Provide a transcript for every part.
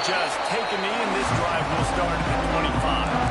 just take a knee, and this drive will start at the 25.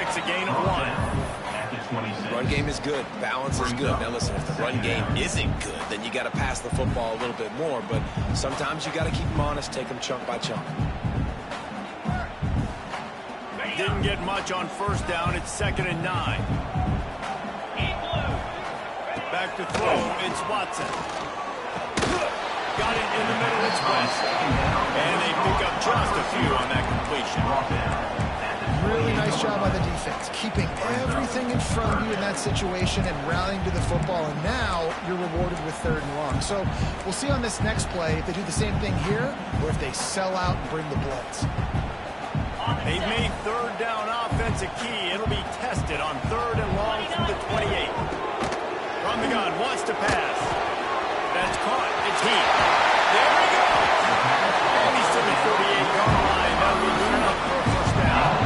A gain of 1. Run game is good. Balance is good. Now listen, if the run game isn't good, then you got to pass the football a little bit more. But sometimes you got to keep them honest, take them chunk by chunk. Didn't get much on first down. It's 2nd and 9. Back to throw. It's Watson. Got it in the middle. It's West. And they pick up just a few on that completion. Really nice job by the defense, keeping everything in front of you in that situation and rallying to the football, and now you're rewarded with 3rd and long. So we'll see on this next play if they do the same thing here or if they sell out and bring the blitz. They've made 3rd down offense a key. It'll be tested on 3rd and long from the 28. From the gun, wants to pass. That's caught. It's Heath. There we go. And he's to the 48-yard line. That'll be good enough for a first down.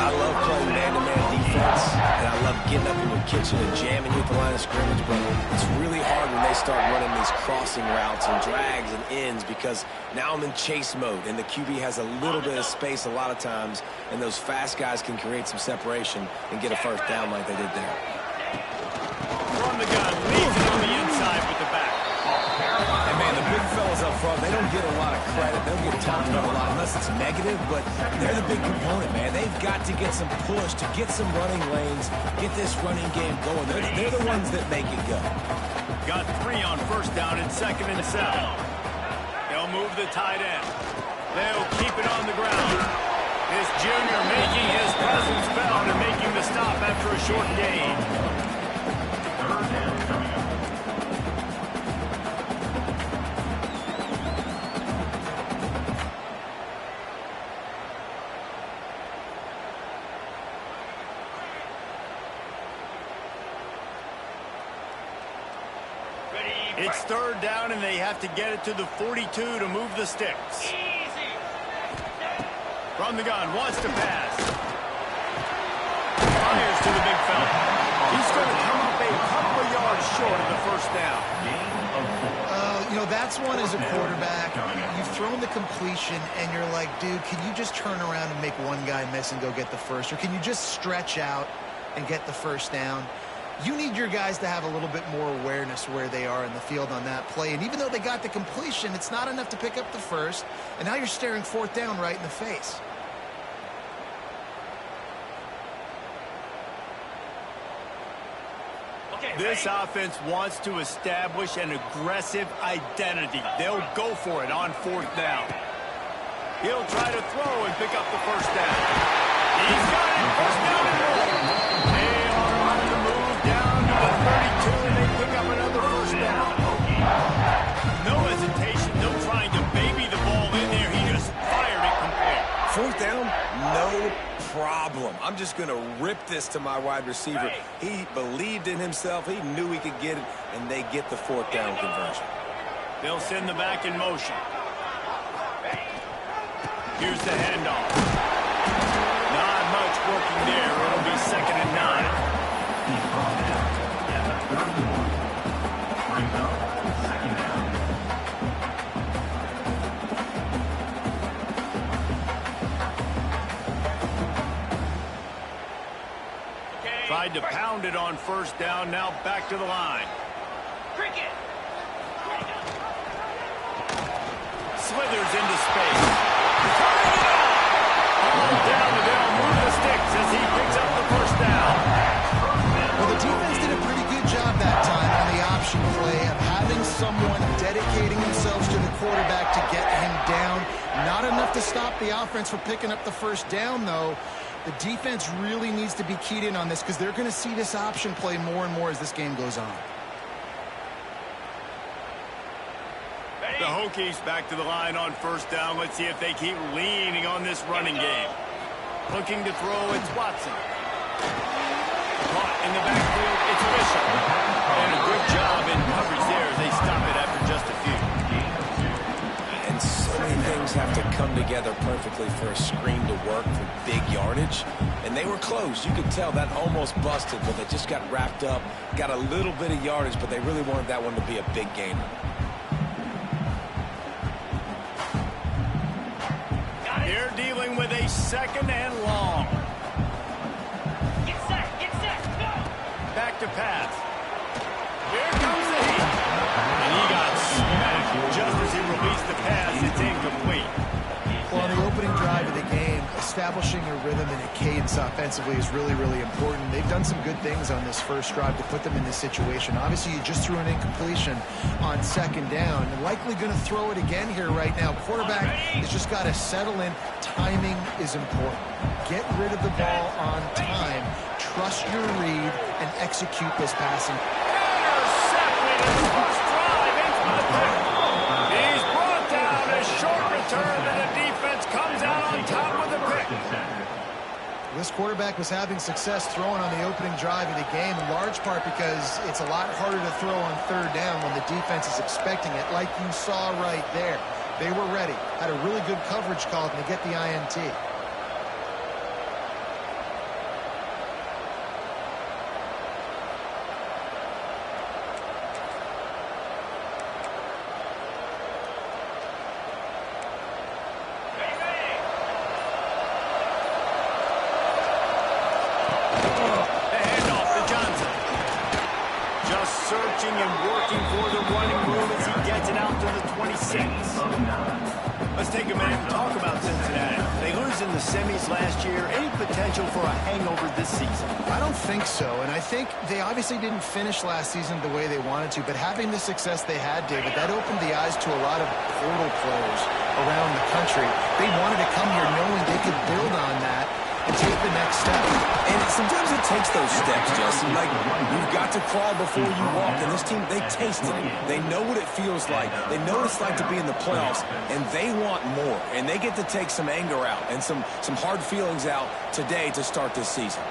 I love playing man-to-man defense, and I love getting up in your kitchen and jamming you at the line of scrimmage, but it's really hard when they start running these crossing routes and drags and ends because now I'm in chase mode, and the QB has a little bit of space a lot of times, and those fast guys can create some separation and get a first down like they did there. From the gun, leaves it on the inside with the back. And man, the big fellas up front, they don't get a lot of credit. They don't get talked about a lot unless it's negative, but they're the big component, man. They've got to get some push, to get some running lanes, get this running game going. They're the ones that make it go. Got 3 on first down and 2nd and 7. They'll move the tight end. They'll keep it on the ground. This junior making his presence felt and making the stop after a short gain. It's 3rd down, and they have to get it to the 42 to move the sticks. From the gun, wants to pass. Fires to the big fella. He's going to come up a couple of yards short of the first down. You know, that's one as a quarterback. You've thrown the completion, and you're like, dude, can you just turn around and make one guy miss and go get the first? Or can you just stretch out and get the first down? You need your guys to have a little bit more awareness where they are in the field on that play. And even though they got the completion, it's not enough to pick up the first. And now you're staring 4th down right in the face. This offense wants to establish an aggressive identity. They'll go for it on 4th down. He'll try to throw and pick up the first down. He's got it. First down and more. They are on the move down to the 32, and they pick up another first down. No hesitation, no trying to baby the ball in there. He just fired it complete. 4th down, no problem. I'm just going to rip this to my wide receiver. He believed in himself. He knew he could get it, and they get the 4th down conversion. They'll send the back in motion. Here's the handoff. Not much working there. It'll be 2nd and 9. Tried to pound it on first down. Now back to the line. Cricket. Slithers into space. Turning it up. All down, and they'll move the sticks as he picks up the first down. Well, the defense did a pretty good job that time on the option play of having someone dedicating themselves to the quarterback to get him down. Not enough to stop the offense from picking up the first down, though. The defense really needs to be keyed in on this because they're going to see this option play more and more as this game goes on. The Hokies back to the line on first down. Let's see if they keep leaning on this running game. Looking to throw, it's Watson. Caught in the backfield, it's Bishop. And a good job in coverage there as they stop it after just a few. And so many things have to come together perfectly for a screen to work for big yardage. And they were close. You could tell that almost busted, but they just got wrapped up, got a little bit of yardage, but they really wanted that one to be a big gainer. They're dealing with a second and long. Get set, go! Back to pass. Here comes the heat. And he got smacked just as he released the pass. It's incomplete. Well, on the opening drive of the game, establishing a rhythm and a cadence offensively is really, really important. They've done some good things on this first drive to put them in this situation. Obviously, you just threw an incompletion on second down. Likely going to throw it again here right now. Quarterback has just got to settle in. Timing is important. Get rid of the ball on time. Trust your read and execute this passing. Intercepted in the first drive into the pick. He's brought down a short return, and the defense comes out on top with a pick. This quarterback was having success throwing on the opening drive of the game, in large part because it's a lot harder to throw on third down when the defense is expecting it, like you saw right there. They were ready, had a really good coverage call to get the INT. Searching and working for the running room as he gets it out to the 26. Let's take a minute and talk about Cincinnati. They lose in the semis last year. Any potential for a hangover this season? I don't think so, and I think they obviously didn't finish last season the way they wanted to, but having the success they had, David, that opened the eyes to a lot of portal players around the country. They wanted to come here knowing they could build on that and take the next step. And sometimes it takes those steps, Jesse. Like, you've got to crawl before you walk. And this team, they tasted it. They know what it feels like. They know what it's like to be in the playoffs, and they want more. And they get to take some anger out and some hard feelings out today to start this season.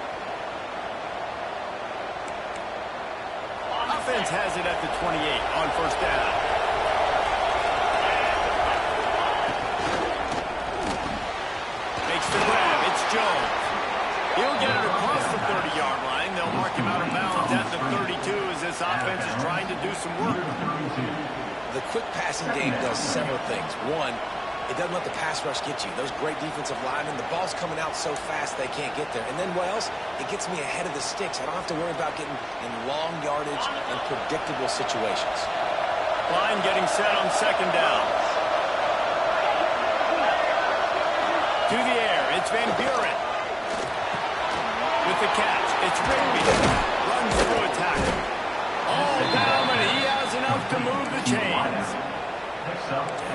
Offense has it at the 28 on first down. Makes the grab. It's Jones. He'll get it across the 30-yard line. They'll mark him out of bounds at the 32 as this offense is trying to do some work. The quick passing game does several things. One, it doesn't let the pass rush get you. Those great defensive linemen, the ball's coming out so fast they can't get there. And then what else? It gets me ahead of the sticks. I don't have to worry about getting in long yardage and predictable situations. Line getting set on second down. To the air, it's Van Buren. With the catch, it's Rigby. Runs through a tackle. All down, and he has enough to move the chains.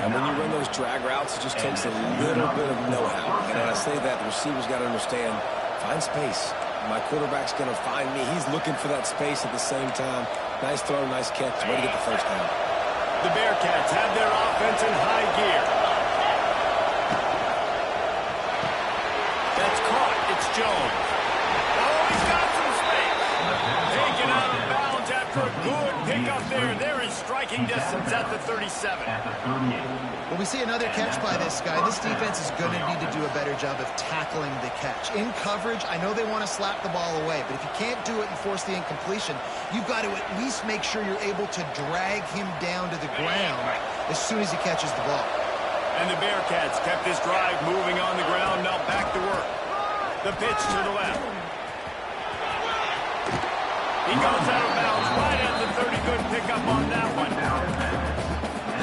And when you run those drag routes, it just takes a little bit of know-how. And when I say that, the receiver's got to understand, find space. My quarterback's going to find me. He's looking for that space at the same time. Nice throw, nice catch. Way to get the first down. The Bearcats have their offense in high gear. That's caught. It's Jones. Oh, he's got some space. Taken out of bounds after a good pickup there. They're in striking distance at the 37. Well, we see another catch by this guy. This defense is going to need to do a better job of tackling the catch. In coverage, I know they want to slap the ball away, but if you can't do it and force the incompletion, you've got to at least make sure you're able to drag him down to the ground as soon as he catches the ball. And the Bearcats kept this drive moving on the ground. Now back to work. The pitch to the left. He goes out of bounds right at the 30. Good pickup on that one.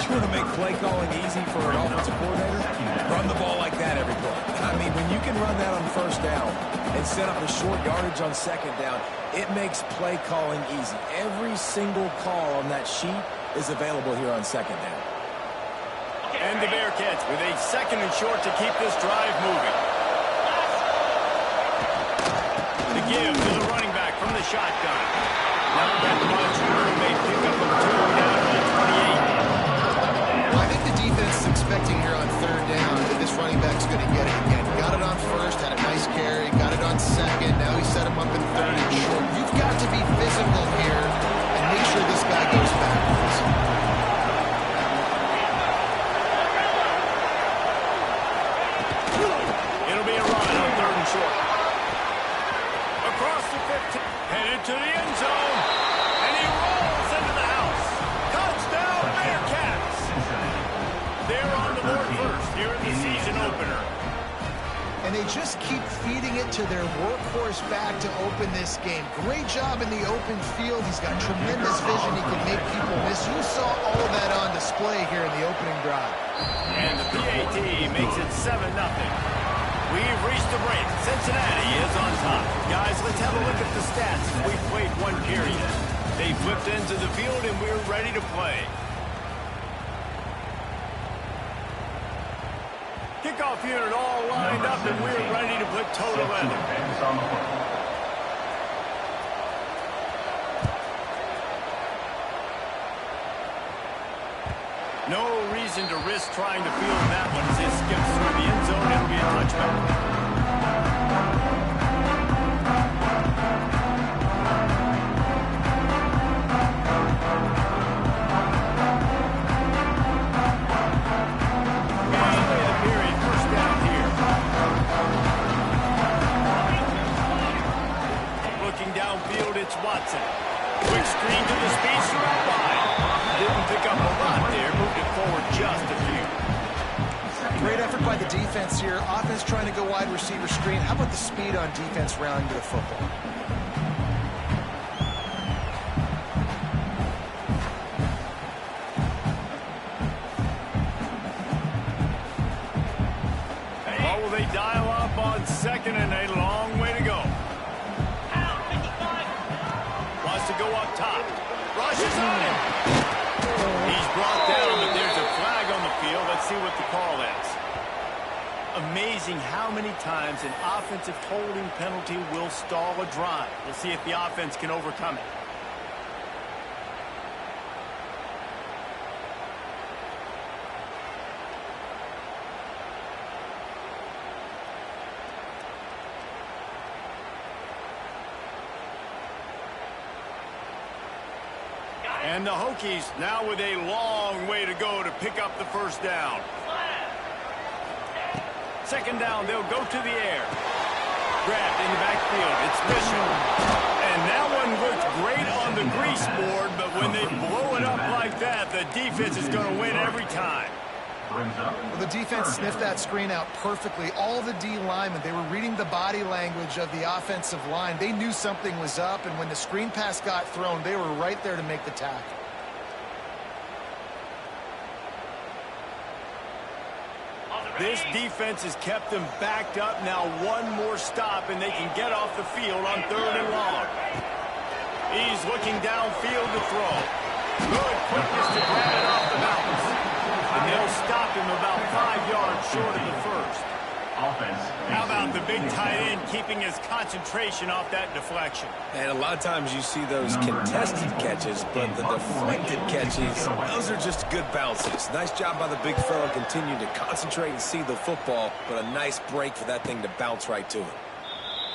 You want to make play calling easy for an offensive coordinator? Run the ball like that every play. I mean, when you can run that on first down and set up a short yardage on second down, it makes play calling easy. Every single call on that sheet is available here on second down. And the Bearcats with a second and short to keep this drive moving. The give to the running back from the shotgun. Not that much. May pick up a 2 down to the 28. Well, I think expecting here on third down that this running back's going to get it again. Got it on first, had a nice carry, got it on second. Now he set him up in third and short. You've got to be physical here and make sure this guy goes backwards. It'll be a run on third and short. Across the 15, headed to the end zone, and he rolls into the house. Touchdown, Bearcats! They're on the board first here in the season opener. And they just keep feeding it to their workhorse back to open this game. Great job in the open field. He's got tremendous vision. He can make people miss. You saw all of that on display here in the opening drive. And the PAT makes it 7-0. We've reached the break. Cincinnati is on top. Guys, let's have a look at the stats as we've played one period. They flipped ends of the field, and we're ready to play. Kickoff unit all lined up, and we're ready to put total leather. No reason to risk trying to field that one as it skips through the end zone. It'll be a touchback. Downfield, it's Watson. Quick screen to the speedster out wide. Didn't pick up a lot there, moved it forward just a few. Great effort by the defense here. Offense trying to go wide receiver screen. How about the speed on defense rounding to the football? Or will they dial up on second and a long way to go? To go up top. Rushes on him. He's brought down, but there's a flag on the field. Let's see what the call is. Amazing how many times an offensive holding penalty will stall a drive. We'll see if the offense can overcome it. And the Hokies now with a long way to go to pick up the first down. Second down, they'll go to the air. Grabbed in the backfield, it's Bishop. And that one looked great on the grease board, but when they blow it up like that, the defense is going to win every time. Well, the defense sniffed that screen out perfectly. All the D linemen, they were reading the body language of the offensive line. They knew something was up, and when the screen pass got thrown, they were right there to make the tackle. This defense has kept them backed up. Now one more stop, and they can get off the field on third and long. He's looking downfield to throw. Good quickness to grab it off the mountains. And they'll stop him about 5 yards short of the first. How about the big tight end keeping his concentration off that deflection? And a lot of times you see those contested catches, but the deflected catches, those are just good bounces. Nice job by the big fella, continue to concentrate and see the football, but a nice break for that thing to bounce right to him.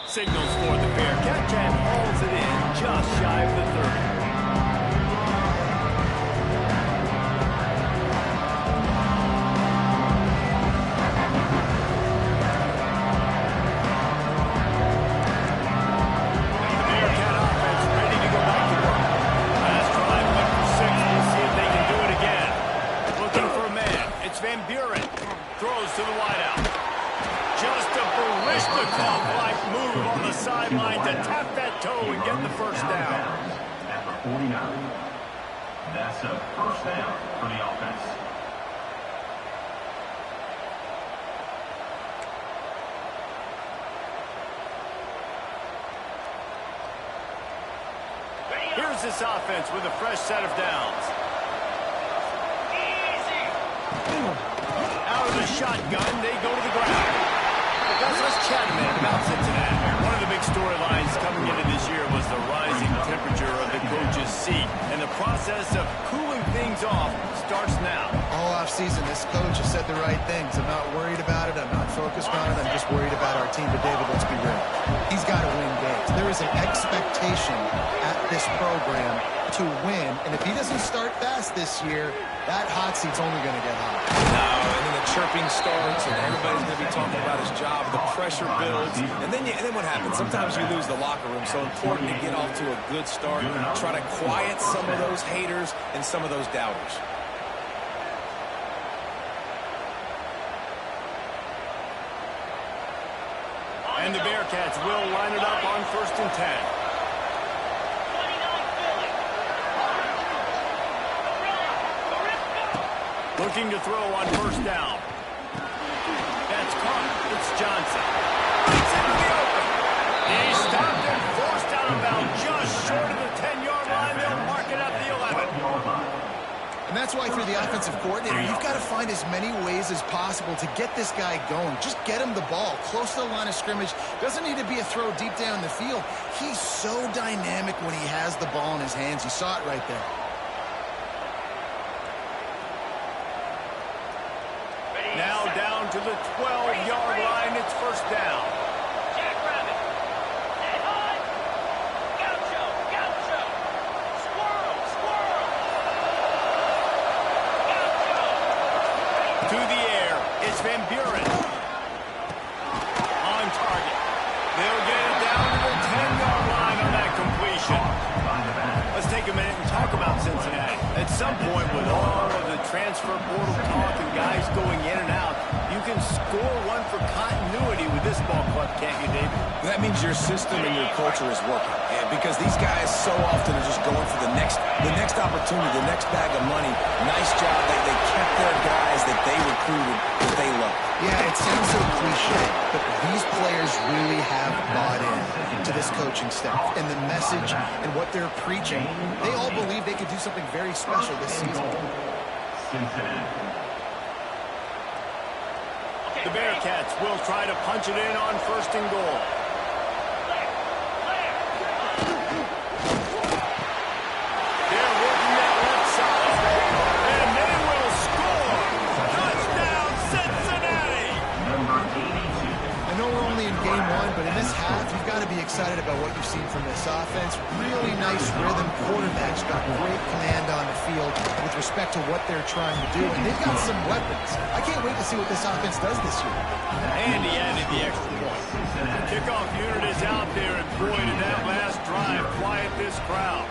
Signals for the Bearcats and hauls it in just shy of the 30. To the wideout. Just a Barishnikov-like move on the sideline to tap that toe and get the first down. At the 49. That's a first down for the offense. Here's this offense with a fresh set of downs. Out of the shotgun, they go to the ground. Guys, let's chat a minute about Cincinnati. One of the big storylines coming into this year was the rising temperature of the coach's seat. And the process of cooling things off starts now. All offseason, this coach has said the right things. I'm not worried about it. I'm not focused on it. I'm just worried about our team. But, David, let's be real. He's got to win games. There is an expectation at this program to win. And if he doesn't start fast this year, that hot seat's only going to get hot. No, and then the chirping starts, and everybody's going to be talking about his job. The pressure builds. And then what happens? Sometimes you lose the locker room. So important to get off to a good start. Try to quiet some of those haters and some of those doubters. And the Bearcats will line it up on 1st and 10. Looking to throw on 1st down. That's caught. It's Johnson. It's into the open. He's stopped and forced out of bounds just short of the 10-yard line. They'll mark it at the 11. And that's why, through the offensive coordinator, you've got to find as many ways as possible to get this guy going. Just get him the ball close to the line of scrimmage. Doesn't need to be a throw deep down the field. He's so dynamic when he has the ball in his hands. You saw it right there. Now down to the 12-yard line. It's 1st down. Jackrabbit. Head high. Gaucho. Gaucho. Squirrel. Squirrel. Gaucho. To the air. It's Van Buren. On target. They'll get it down to the 10-yard line on that completion. Let's take a minute and talk about Cincinnati. At some point, with all of the transfer portal talk and guys going in and out, you can score one for continuity with this ball club, can't you, David? That means your system and your culture is working. And because these guys so often are just going for the next opportunity, the next bag of money. Nice job. They kept their guys that they recruited, that they love. Yeah, it sounds so cliche, but these players really have bought in to this coaching staff and the message and what they're preaching. They all believe they could do something very special this season. The Bearcats will try to punch it in on 1st and goal. They're working that left side, and they will score. Touchdown, Cincinnati! I know we're only in game one, but in this half, you've got to be excited about what you've seen from this offense. Really nice rhythm. Quarterbacks got great command on the field with respect to what they're trying to do, and they've got some weapons. I can't wait to see what this offense does this year. And he added the extra point. Kickoff unit is out there, and boy, did that last drive quiet this crowd.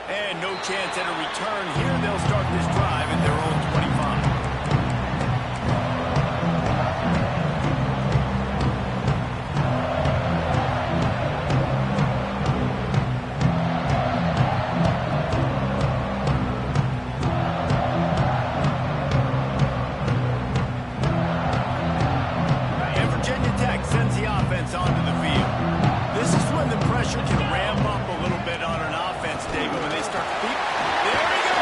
And no chance at a return here. They'll start this drive at their own 25. And Virginia Tech sends the offense onto the field. This is when the pressure can ramp up a little bit on an offense, David, when they start to beat. There we go!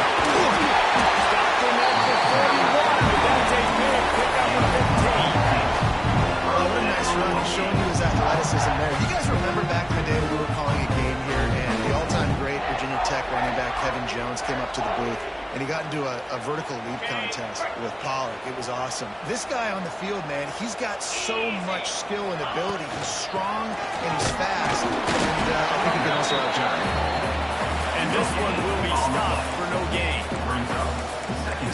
Stopped him at the 41, but that's a big pickup of 15. Oh, what a nice run. He's showing you his athleticism there. You guys remember back in the day when we were calling a game here, and the all-time great Virginia Tech running back Kevin Jones came up to the booth, and he got into a vertical leap contest with Pollock. It was awesome. This guy on the field, man, he's got so much skill and ability. He's strong and he's fast, and I think he can also out-jump. And this one will be stopped for no gain.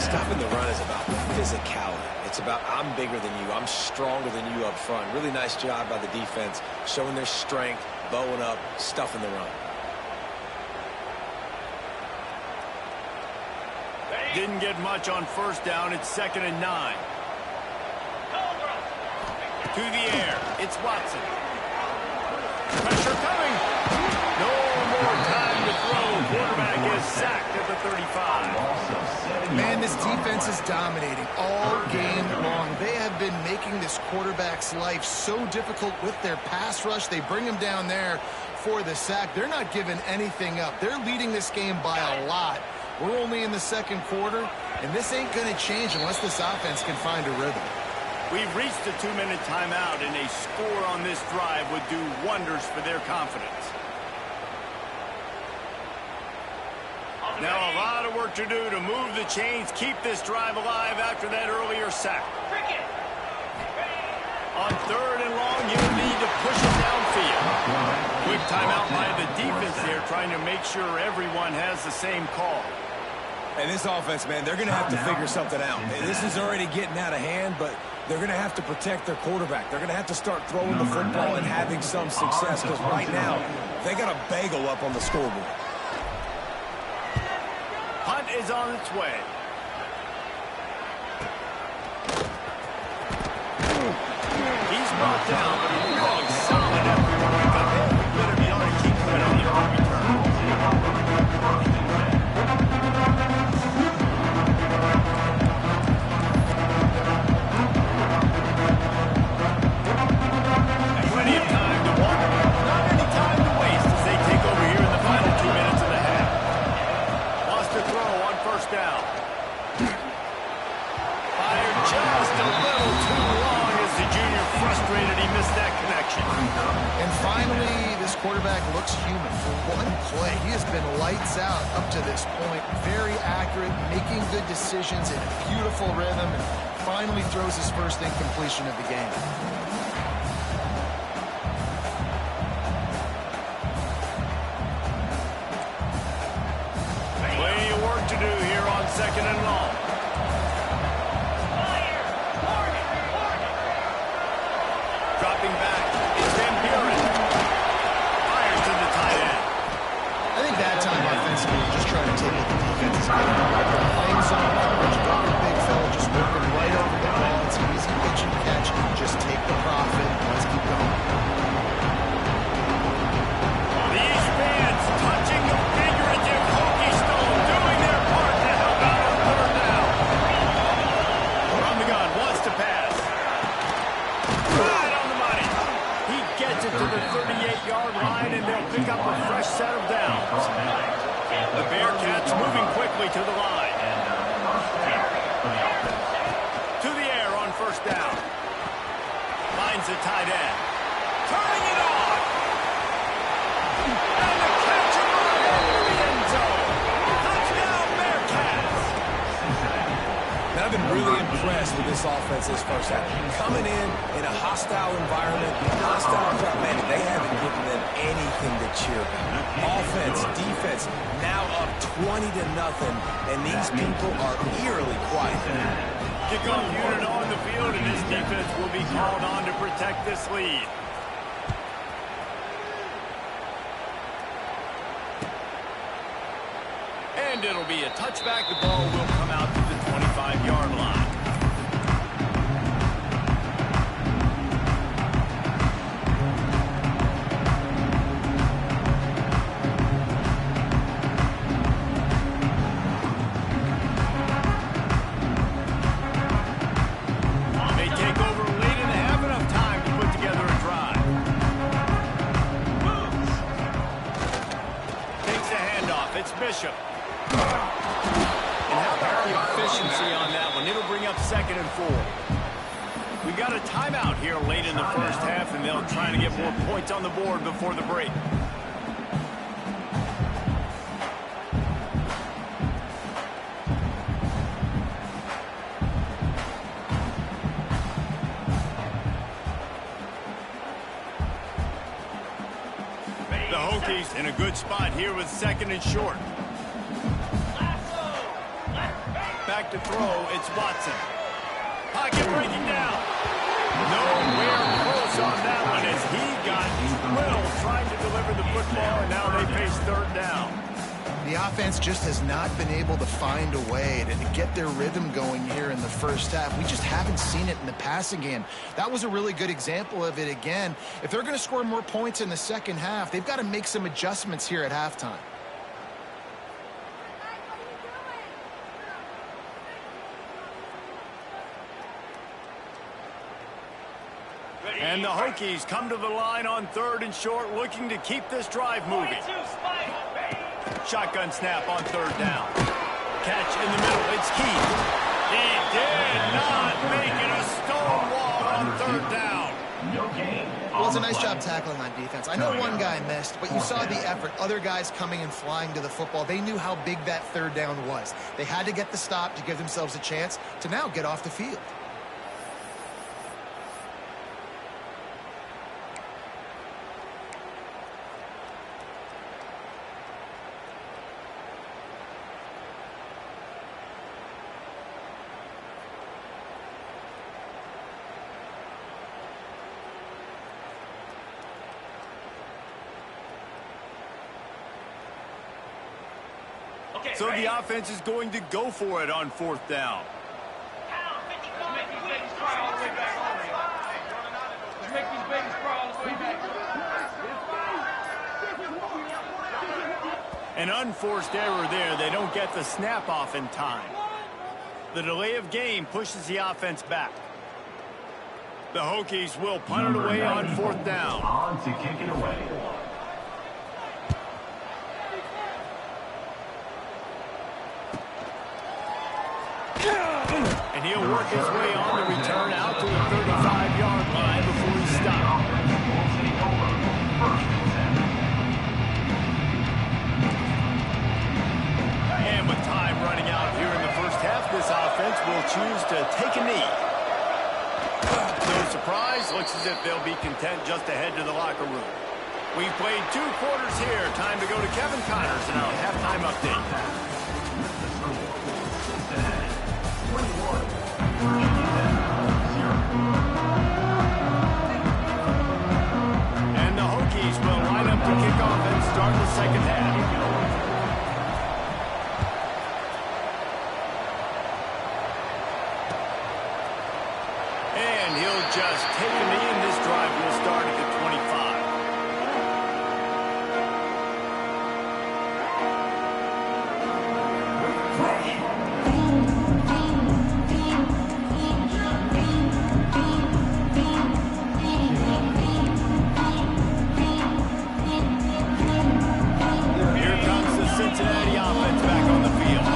Stopping the run is about physicality. It's about I'm bigger than you. I'm stronger than you up front. Really nice job by the defense, showing their strength, bowing up, stuffing the run. Didn't get much on 1st down. It's 2nd and 9. To the air. It's Watson. Pressure coming. No more time to throw. Quarterback is sacked at the 35. Man, this defense is dominating all game long. They have been making this quarterback's life so difficult with their pass rush. They bring him down there for the sack. They're not giving anything up. They're leading this game by a lot. We're only in the 2nd quarter, and this ain't going to change unless this offense can find a rhythm. We've reached the 2-minute timeout, and a score on this drive would do wonders for their confidence. Now a lot of work to do to move the chains, keep this drive alive after that earlier sack. On 3rd and long, you'll need to push it downfield. Quick timeout by the defense there, trying to make sure everyone has the same call. And this offense, man, they're going to have to figure something out. This is already getting out of hand, but they're going to have to protect their quarterback. They're going to have to start throwing the football and having some success, because right now, they got a bagel up on the scoreboard. Punt is on its way. He's brought down, but he's really solid after he picked up him. Better be on to keep him on the early return. Plenty of time to walk. Not any time to waste as they take over here in the final 2 minutes of the half. Lost a throw on 1st down. Fired just a little too long as the junior frustrated he missed that connection. And finally, this quarterback looks human. For one play, he has been lights out up to this point. Very accurate, making good decisions in a beautiful rhythm, and finally throws his first incompletion of the game. Plenty of work to do here on 2nd and long. Dropping back, it's Van Buren. Fires to the tight end. I think that time offensively, just trying to take what the defense is getting. Playing zone coverage, but your big fella just working right over the ball. It's an easy pitch and catch. Just take the profit. Let's keep going. These fans touching the figurative Hokie stone, doing their part to help out on 3rd down. From the gun, wants to pass. Right on the money. He gets it to the 38-yard line, and they'll pick up a fresh set of downs. The Bearcats moving quickly to the line. To the air on 1st down. Finds the tight end. Turning it on. And the catch into the end zone. Touchdown, Bearcats. Now, I've been really impressed with this offense this first half. Coming in a hostile environment, hostile crowd, man, they haven't given them anything to cheer about. Offense, defense, now up 20-0, and these people are eerily quiet. Kickoff unit on the field, and this defense will be called on to protect this lead. And it'll be a touchback. The ball will come out to the 25-yard line. They take over late in the half, enough time to put together a drive. Takes the handoff. It's Bishop. And how about the efficiency on that one? It'll bring up 2nd and 4. We got a timeout here late in the first half, and they'll try to get more points on the board before the break. The Hokies in a good spot here with 2nd and short. Back to throw, it's Watson. Pocket breaking down. Nowhere close on that one as he got drilled trying to deliver the football, and now they face 3rd down. The offense just has not been able to find a way to get their rhythm going here in the first half. We just haven't seen it in the passing game. That was a really good example of it again. If they're going to score more points in the second half, they've got to make some adjustments here at halftime. And the Hokies come to the line on 3rd and short, looking to keep this drive moving. Shotgun snap on 3rd down. Catch in the middle, it's Keith. He did not make it a stonewall No gain. Well, it's a nice job tackling on defense. I know one guy missed, but you saw the effort. Other guys coming and flying to the football. They knew how big that third down was. They had to get the stop to give themselves a chance to now get off the field. So the offense is going to go for it on 4th down. An unforced error there. They don't get the snap off in time. The delay of game pushes the offense back. The Hokies will punt it away on 4th down. On to kick it away. And he'll work his way on the return out to the 35-yard line before he stops. And with time running out here in the first half, this offense will choose to take a knee. No surprise, looks as if they'll be content just to head to the locker room. We've played 2 quarters here. Time to go to Kevin Connors and our halftime update. And the Hokies will line up to kick off and start the second half. And he'll just take a knee, and this drive will start at the 25. Cincinnati offense back on the field.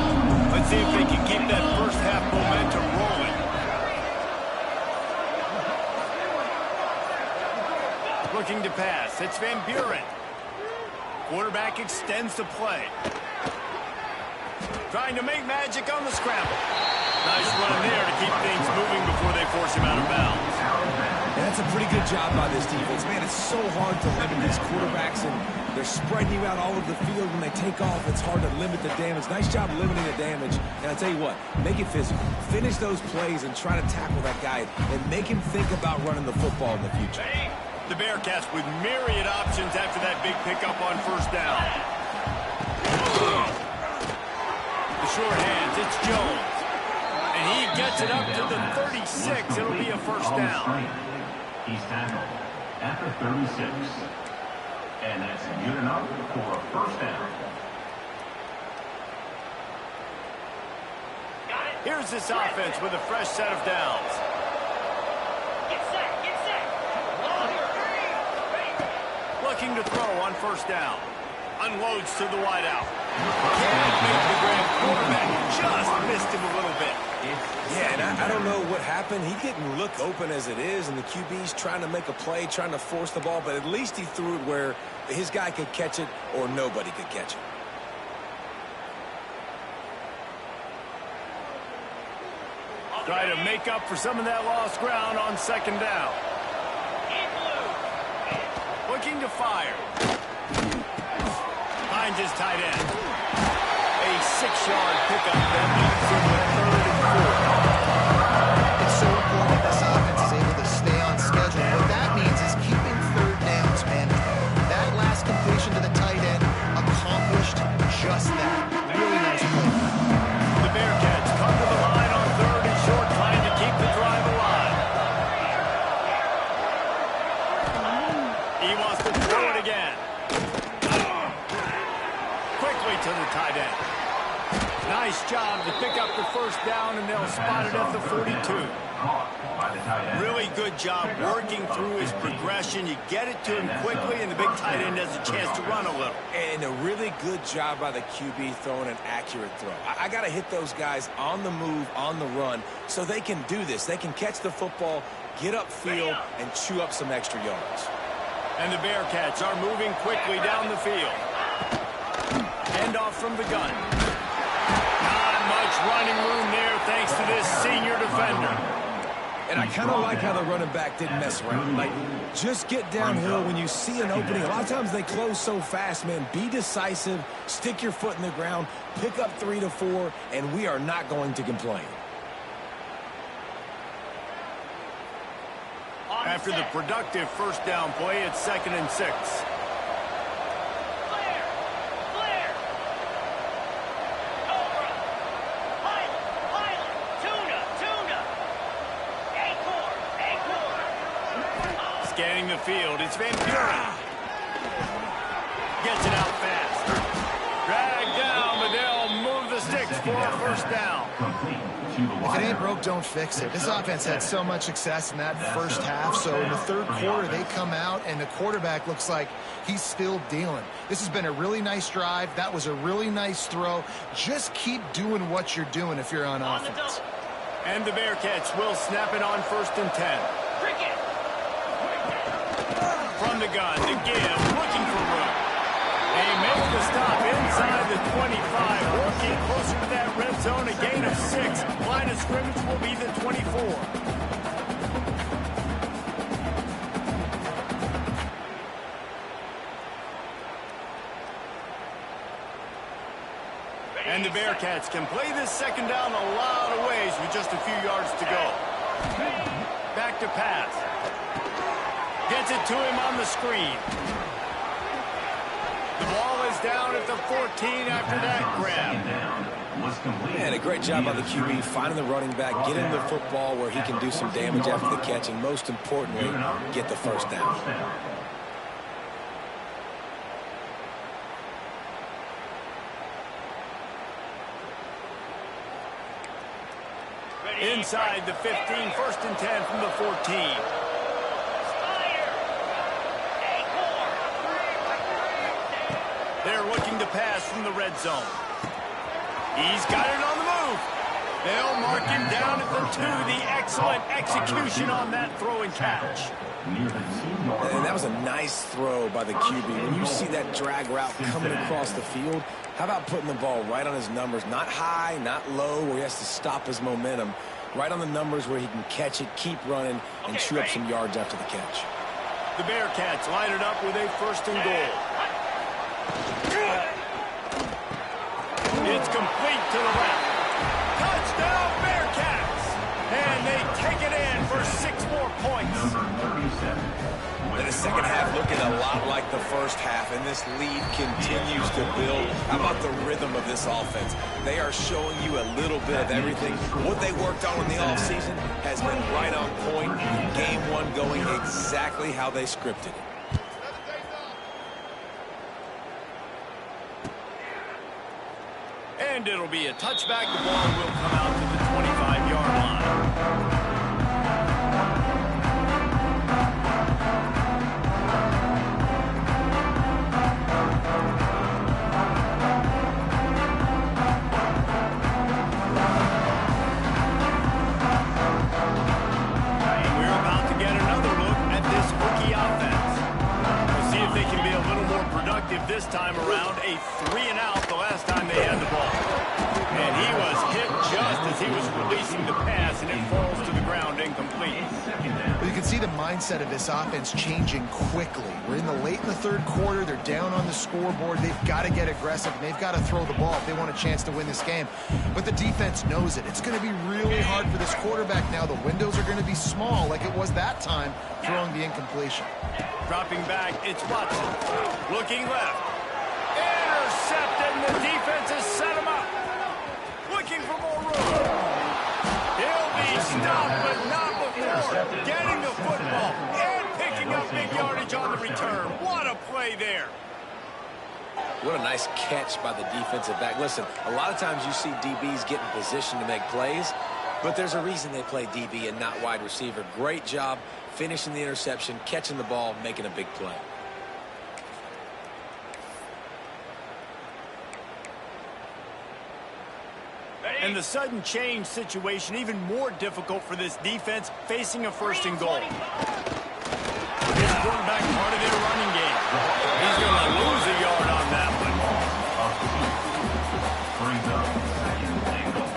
Let's see if they can keep that first half momentum rolling. Looking to pass. It's Van Buren. Quarterback extends the play. Trying to make magic on the scramble. Nice run there to keep things moving before they force him out of bounds. And that's a pretty good job by this defense. Man, it's so hard to limit these quarterbacks, and they're spreading you out all over the field. When they take off, it's hard to limit the damage. Nice job limiting the damage. And I'll tell you what, make it physical. Finish those plays and try to tackle that guy and make him think about running the football in the future. The Bearcats with myriad options after that big pickup on first down. The short hands, it's Jones. And he gets it up to the 36. It'll be a first down. He's tackled at the 36. And that's good enough for a first down. Here's this offense with a fresh set of downs. Get set, get set. Looking to throw on first down. Unloads to the wideout. Can't make the grab. Quarterback just missed him a little bit. Yeah, and I don't know what happened. He didn't look open as it is, and the QB's trying to make a play, trying to force the ball, but at least he threw it where his guy could catch it or nobody could catch it. Try to make up for some of that lost ground on second down. Looking to fire. Finds his tight end. A 6-yard pickup that leads him with 3rd and 4. It's so important that this offense is able to stay on schedule. What that means is keeping third downs manageable. That last completion to the tight end accomplished just that. Really nice play. The Bearcats come to the line on 3rd and short, trying to keep the drive alive. He wants to throw it again. Quickly to the tight end. Nice job to pick up the first down, and they'll spot it at the 42. Really good job working through his progression. You get it to him quickly, and the big tight end has a chance to run a little. And a really good job by the QB throwing an accurate throw. I got to hit those guys on the move, on the run, so they can do this. They can catch the football, get upfield, and chew up some extra yards. And the Bearcats are moving quickly down the field. Hand off from the gun. Not much running room there thanks to this senior defender. And I kind of like how the running back didn't mess around. Like, just get downhill when you see an opening. A lot of times they close so fast, man. Be decisive, stick your foot in the ground, pick up 3 to 4, and we are not going to complain. After the productive first down play, it's 2nd and 6. Scanning the field, it's Van Buren. Gets it out fast. Dragged down, but they'll move the sticks for a first down. If it ain't broke, don't fix it. This offense had so much success in that first half, so in the third quarter, they come out, and the quarterback looks like he's still dealing. This has been a really nice drive. That was a really nice throw. Just keep doing what you're doing if you're on offense. And the Bearcats will snap it on 1st and 10. From the gun, the give, looking for room. They make the stop inside the 25, working closer to that red zone, a gain of 6. Line of scrimmage will be the 24. And the Bearcats can play this second down a lot of ways with just a few yards to go. Back to pass. Gets it to him on the screen. The ball is down at the 14 after that grab. And a great job by the QB finding the running back, getting the football where he can do some damage after the catch, and most importantly, get the first down. Inside the 15, 1st and 10 from the 14. They're looking to pass from the red zone. He's got it on the move. They'll mark him down at the 2. The excellent execution on that throw and catch. And that was a nice throw by the QB. When you see that drag route coming across the field, how about putting the ball right on his numbers? Not high, not low, where he has to stop his momentum. Right on the numbers where he can catch it, keep running, and chew up some yards after the catch. The Bearcats line it up with a 1st and goal. It's complete to the left. Touchdown, Bearcats! And they take it in for 6 more points. And the second half looking a lot like the first half, and this lead continues to build. How about the rhythm of this offense? They are showing you a little bit of everything. What they worked on in the offseason has been right on point. Game 1 going exactly how they scripted it. And it'll be a touchback. The ball will come out to the 25-yard line. We're about to get another look at this rookie offense. We'll see if they can be a little more productive this time around. A 3-and-out the last time they had the ball. And he was hit just as he was releasing the pass, and it falls to the ground incomplete. Well, you can see the mindset of this offense changing quickly. We're in the third quarter. They're down on the scoreboard. They've got to get aggressive, and they've got to throw the ball if they want a chance to win this game. But the defense knows it. It's going to be really hard for this quarterback now. The windows are going to be small like it was that time throwing the incompletion. Dropping back, it's Watson. Looking left. Intercepted, and the defense has set him up. Looking for more room. He'll be stopped, but not before getting the football and picking up big yardage on the return. What a play there. What a nice catch by the defensive back. Listen, a lot of times you see DBs get in position to make plays, but there's a reason they play DB and not wide receiver. Great job finishing the interception, catching the ball, making a big play. And the sudden change situation even more difficult for this defense facing a first and goal. This quarterback part of their running game. He's going to lose a yard on that one. Brings up second and goal.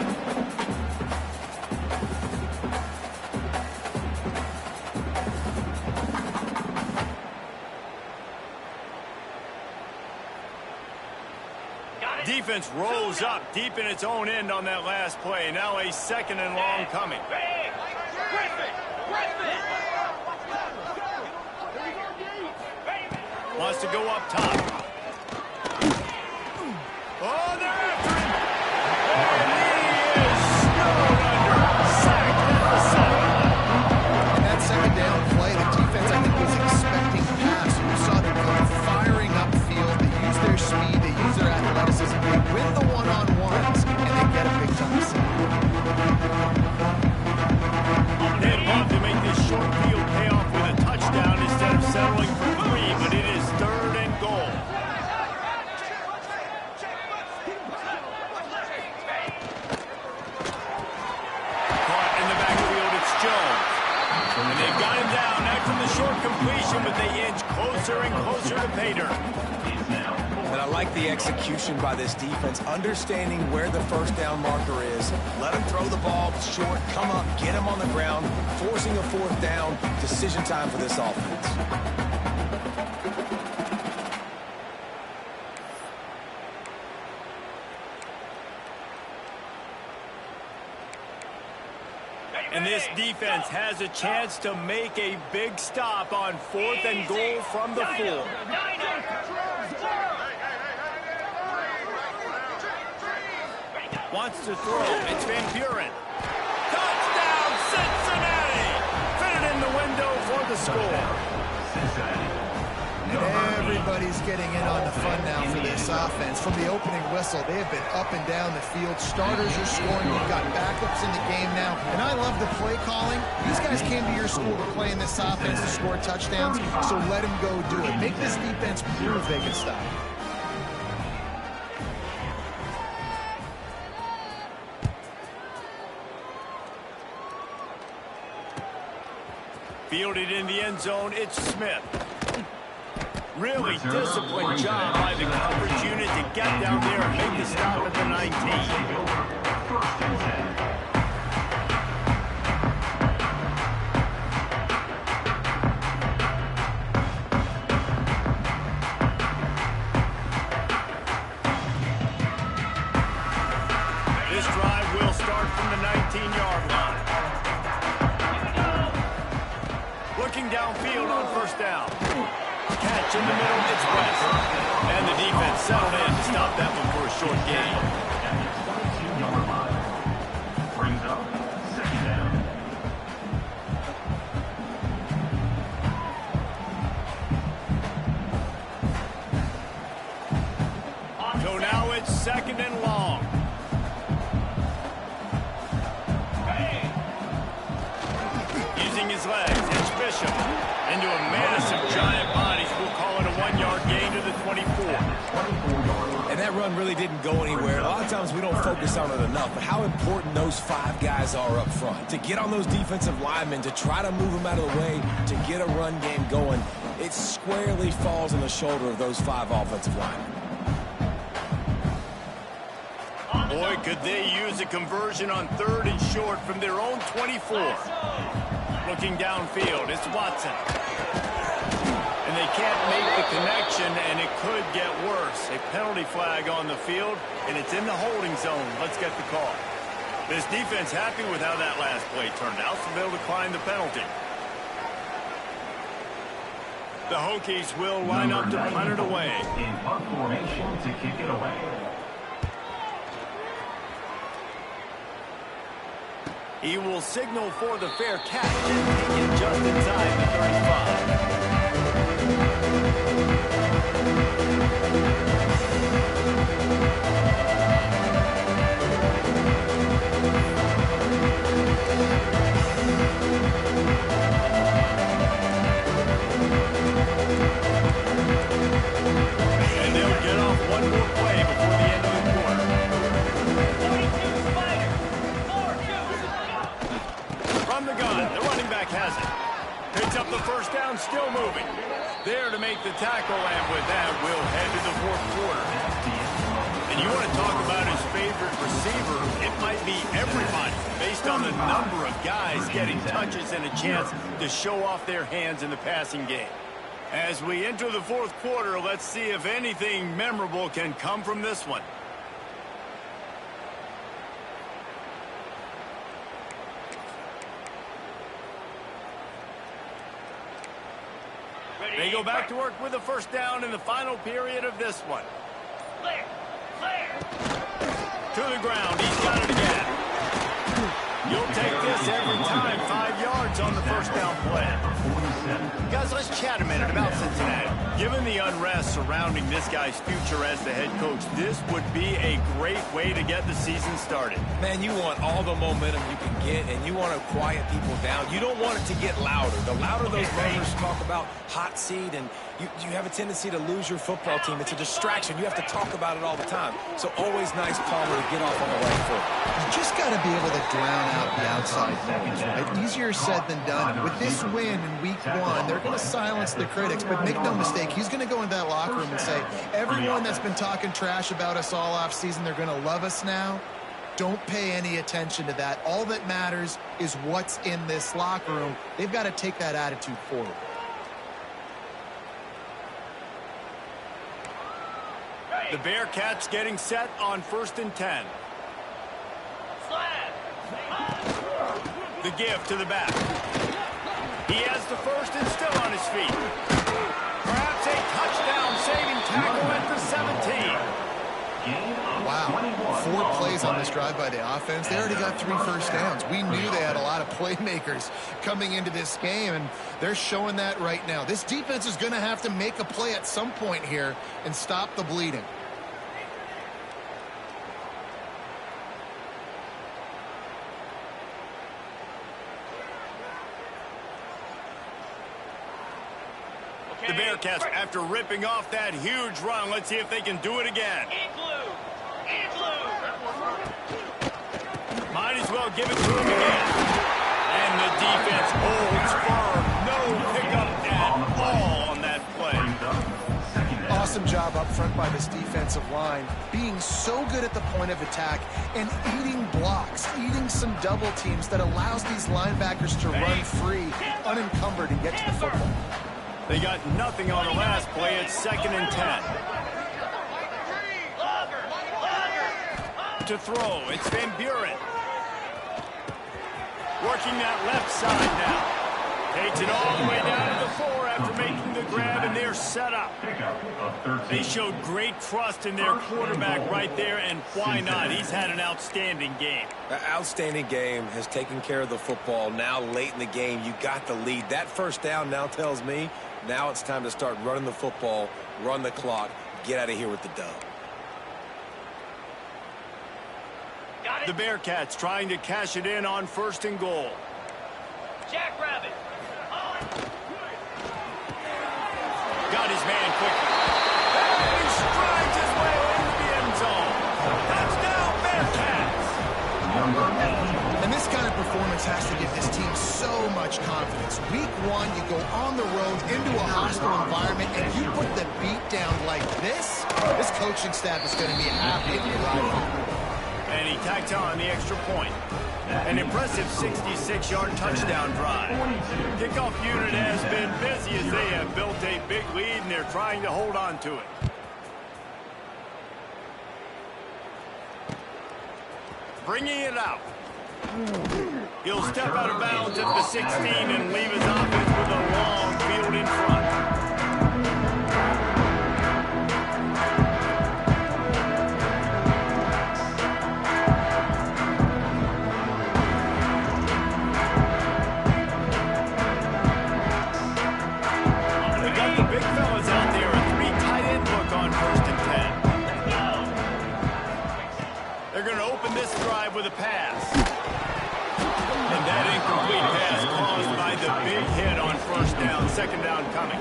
Defense rolls up deep in its own end on that last play. Now a second and long coming. Wants to go up top. Oh, they're after him. And he is snowed under. Sacked at the 7. And that second down play, the defense, I think, was expecting pass. You saw them go firing upfield. They use their speed. They use their athleticism. They win the one-on-ones, and they get a big time sack. They'd love to make this short field pay off with a touchdown instead of settling for 3, but it is third and goal. Caught in the backfield, it's Jones. And they've got him down after the short completion, but they inch closer and closer to pay dirt. And I like the execution by this defense, understanding where the first down marker is. Let him throw the ball short, come up, get him on the ground, forcing a fourth down. Decision time for this offense. And this defense has a chance to make a big stop on 4th and goal from the 4. Wants to throw. It's Van Buren. Touchdown, Cincinnati! Fit it in the window for the score. And everybody's getting in on the fun now for this offense. From the opening whistle, they have been up and down the field. Starters are scoring. You've got backups in the game now. And I love the play calling. These guys came to your school to play in this offense to score touchdowns, so let them go do it. Make this defense prove they can stop. Fielded in the end zone, it's Smith. Really disciplined job by the coverage unit to get down there and make the stop at the 19. First and 10. This drive will start from the 19-yard line. Looking downfield on first down. Catch in the middle, it's West. And the defense settled in to stop that one for a short gain. At the 22-yard line. Brings up second down. So now it's second and long. Using his legs, it's Bishop. Into a mass of giant bodies. We'll call it a 1-yard gain to the 24. And that run really didn't go anywhere. A lot of times we don't focus on it enough, but how important those 5 guys are up front. To get on those defensive linemen, to try to move them out of the way, to get a run game going, it squarely falls on the shoulder of those 5 offensive linemen. Boy, could they use a conversion on 3rd and short from their own 24. Looking downfield, it's Watson. And they can't make the connection, and it could get worse. A penalty flag on the field, and it's in the holding zone. Let's get the call. This defense happy with how that last play turned out, so they'll decline the penalty. The Hokies will line up to punt it away. In punt formation to kick it away. He will signal for the fair catch and take it just inside the 35. still moving. There to make the tackle, and with that, we'll head to the fourth quarter. And you want to talk about his favorite receiver, it might be everybody, based on the number of guys getting touches and a chance to show off their hands in the passing game. As we enter the fourth quarter, let's see if anything memorable can come from this one. They go back to work with a first down in the final period of this one. Clear. Clear. To the ground. He's got it again. You'll take this every time. 5 yards on the first down play. Guys, let's chat a minute about Cincinnati. Given the unrest surrounding this guy's future as the head coach, this would be a great way to get the season started. Man, you want all the momentum you can get, and you want to quiet people down. You don't want it to get louder. The louder those rumors talk about hot seat, and you have a tendency to lose your football team. It's a distraction. You have to talk about it all the time. So always nice, Palmer, to get off on the right foot. You just got to be able to drown out the outside noise, right? Easier said than done. With this win in week 1, they're going to silence the critics, but make no mistake, he's going to go into that locker room and say, everyone that's been talking trash about us all off season, they're going to love us now. Don't pay any attention to that. All that matters is what's in this locker room. They've got to take that attitude forward. The Bearcats getting set on 1st and 10. The give to the back. He has the first and still on his feet. Perhaps a touchdown-saving tackle at the 17. Wow, 4 plays on this drive by the offense. They already got 3 first downs. We knew they had a lot of playmakers coming into this game, and they're showing that right now. This defense is going to have to make a play at some point here and stop the bleeding. The Bearcats, after ripping off that huge run, let's see if they can do it again. Might as well give it to him again. And the defense holds firm. No pickup at all on that play. Awesome job up front by this defensive line, being so good at the point of attack and eating blocks, eating some double teams that allows these linebackers to run free, unencumbered, and get to the football. They got nothing on the last play. It's 2nd and 10. To throw, it's Van Buren. Working that left side now. Takes it all the way down to the 4 after making the grab, and they're set up. They showed great trust in their quarterback right there, and why not? He's had an outstanding game. An outstanding game, has taken care of the football. Now late in the game, you got the lead. That first down now tells me now it's time to start running the football, run the clock, get out of here with the dub. The Bearcats trying to cash it in on 1st and goal. Jackrabbit. Got his man quickly. And he strides his way into the end zone. Touchdown, Bearcats! And this kind of performance has to give this team so much confidence. Week 1, you go on the road into a hostile environment, and you put the beat down like this coaching staff is going to be happy if you ride home. And he tacked on the extra point. An impressive 66-yard touchdown drive. Kickoff unit has been busy as they have built a big lead, and they're trying to hold on to it. Bringing it out. He'll step out of bounds at the 16 and leave his offense with a long field in front. With a pass. And that incomplete pass caused by the big hit on 1st down, 2nd down coming.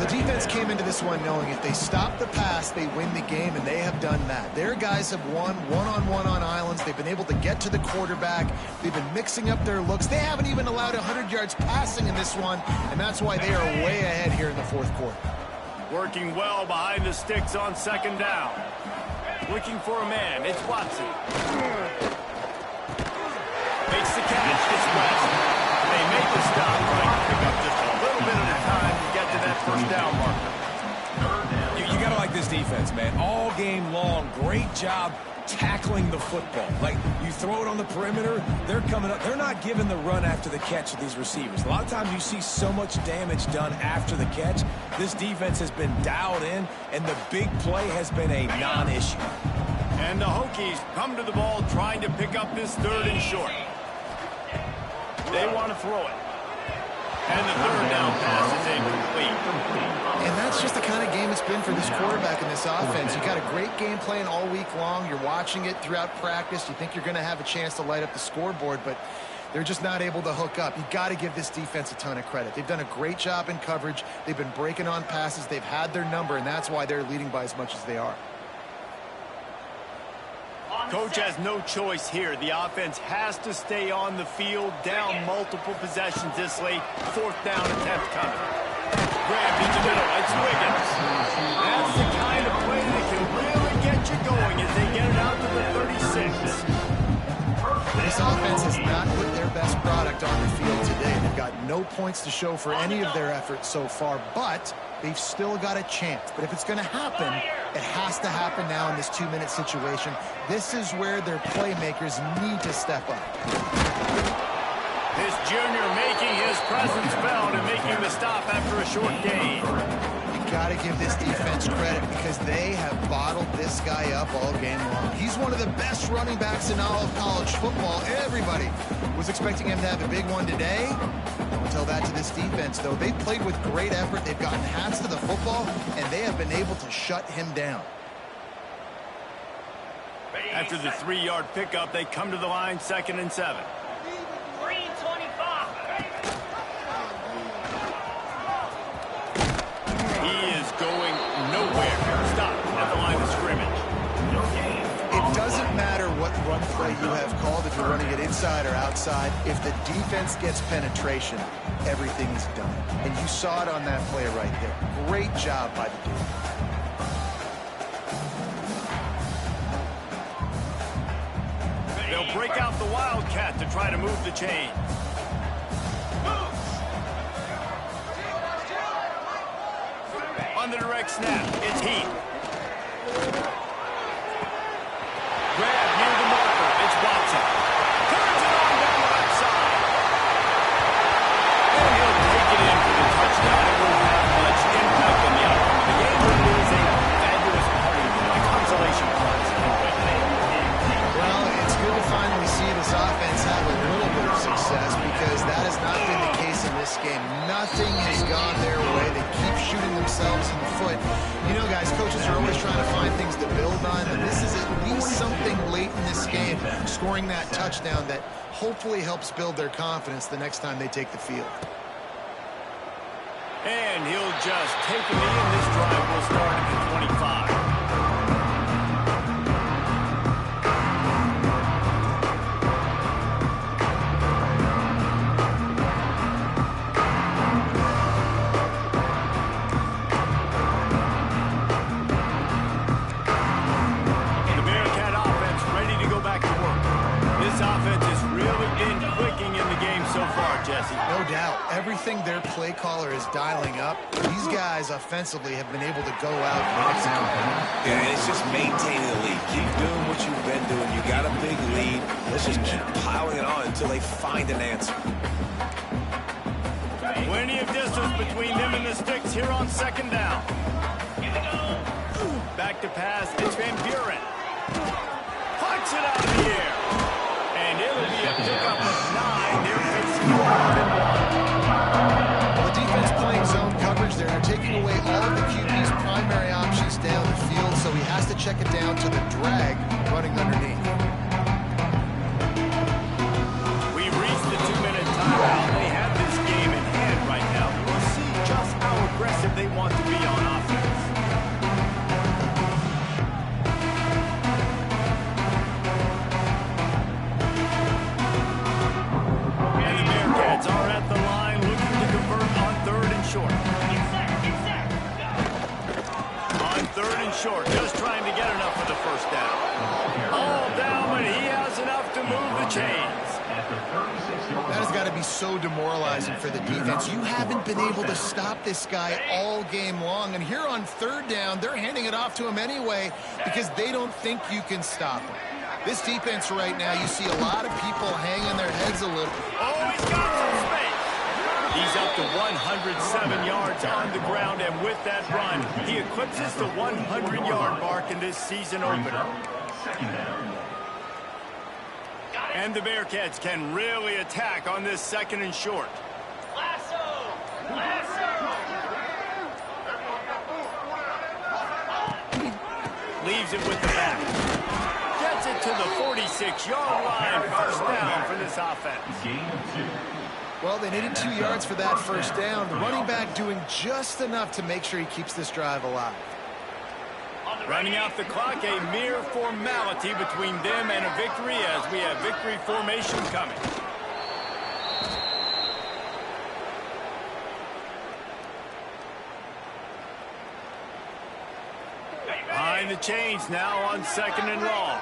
The defense came into this one knowing if they stop the pass, they win the game, and they have done that. Their guys have won one-on-one on islands. They've been able to get to the quarterback. They've been mixing up their looks. They haven't even allowed 100 yards passing in this one, and that's why they are way ahead here in the fourth quarter. Working well behind the sticks on second down. Looking for a man. It's Watson. Makes the catch. It's West. They make the stop, trying to pick up just a little bit at a time to get to that first down marker. You got to like this defense, man. All game long, great job tackling the football. Like, you throw it on the perimeter, they're coming up. They're not giving the run after the catch of these receivers. A lot of times you see so much damage done after the catch. This defense has been dialed in, and the big play has been a non-issue. And the Hokies come to the ball trying to pick up this third and short. They want to throw it. And the third down pass is incomplete. And that's just the kind of game it's been for this quarterback in this offense. You got a great game plan all week long. You're watching it throughout practice. You think you're going to have a chance to light up the scoreboard, but they're just not able to hook up. You got to give this defense a ton of credit. They've done a great job in coverage. They've been breaking on passes. They've had their number, and that's why they're leading by as much as they are. Coach has no choice here. The offense has to stay on the field, down multiple possessions this late. Fourth down attempt coming. Grabbed in the middle. It's Wiggins. That's the kind of play that can really get you going as they get it out to the 36. This offense has not put their best product on the field today. They've got no points to show for any of their efforts so far, but they've still got a chance. But if it's going to happen, it has to happen now in this 2-minute situation. This is where their playmakers need to step up. This junior making his presence felt and making the stop after a short gain. You got to give this defense credit because they have bottled this guy up all game long. He's one of the best running backs in all of college football. Everybody was expecting him to have a big one today. Don't tell that to this defense, though. They played with great effort. They've gotten hats to the football, and they have been able to shut him down. After the 3-yard pickup, they come to the line, 2nd and 7. Green 25. He is going nowhere. Stop at the line of scrimmage. It doesn't matter what run play you have called, if you're running it inside or outside. If the defense gets penetration, everything is done. And you saw it on that play right there. Great job by the dude. They'll break out the Wildcat to try to move the chain. On the direct snap, it's Heath. Grab near the marker, it's Watson. Turns it on down the left side. And he'll take it in for the touchdown. It won't have much impact on the outcome of the game, but it is a fabulous party, a consolation prize. Well, it's good to finally see this offense have a little bit of success because that has not been the case in this game. Nothing has gone their way. They keep shooting themselves in the foot. You know, guys, coaches are always trying to find things to build on, and this is at least something late in this game, scoring that touchdown that hopefully helps build their confidence the next time they take the field. And he'll just take a knee, and this drive will start at the 25. No doubt. Everything their play caller is dialing up, these guys offensively have been able to go out and execute. Yeah, and it's just maintaining the lead. Keep doing what you've been doing. You got a big lead. Let's just keep piling it on until they find an answer. Plenty of distance between them and the sticks here on 2nd down. Back to pass. It's Van Buren. Punch it out of the air. And it'll be a pickup of 9. They're facing the defense playing zone coverage there. They're taking away all of the QB's primary options down the field, so he has to check it down to the drag running underneath. We've reached the 2-minute timeout. They have this game in hand right now. We'll see just how aggressive they they want to be on offense. And the Bearcats are at the line looking to convert on 3rd and short. On 3rd and short, just trying to get enough for the first down. All down, but he has enough to move the chains. That has got to be so demoralizing for the defense. You haven't been able to stop this guy all game long. And here on 3rd down, they're handing it off to him anyway because they don't think you can stop him. This defense right now, you see a lot of people hanging their heads a little. Oh, he's got some space. He's up to 107 yards on the ground, and with that run, he eclipses the 100-yard mark in this season opener. And the Bearcats can really attack on this 2nd and short. Lasso! Lasso! Leaves it with the back. Gets it to the 46-yard line. First down for this offense. Well, they needed 2 yards for that first down. The running back doing just enough to make sure he keeps this drive alive. Running out the clock, a mere formality between them and a victory as we have victory formation coming. Behind the chains now on 2nd and long.